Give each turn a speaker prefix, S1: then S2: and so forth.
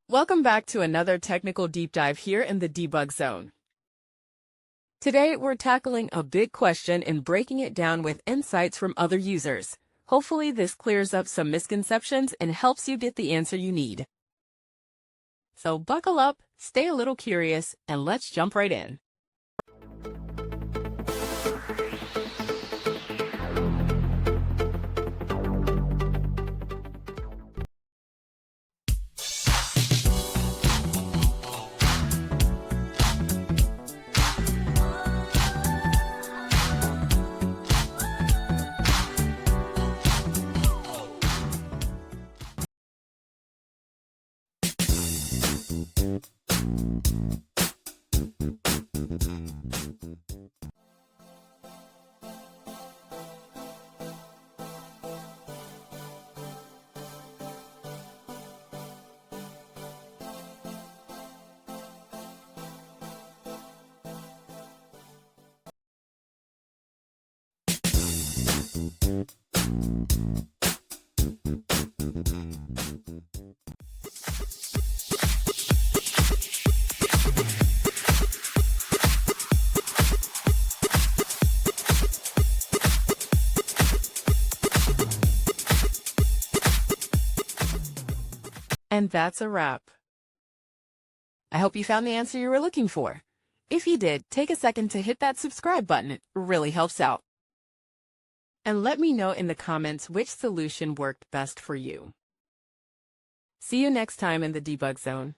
S1: Welcome back to another technical deep dive here in the Debug Zone. Today, we're tackling a big question and breaking it down with insights from other users. Hopefully, this clears up some misconceptions and helps you get the answer you need. So buckle up, stay a little curious, and let's jump right in. And that's a wrap. I hope you found the answer you were looking for. If you did, take a second to hit that subscribe button. It really helps out. And let me know in the comments which solution worked best for you. See you next time in the Debug Zone.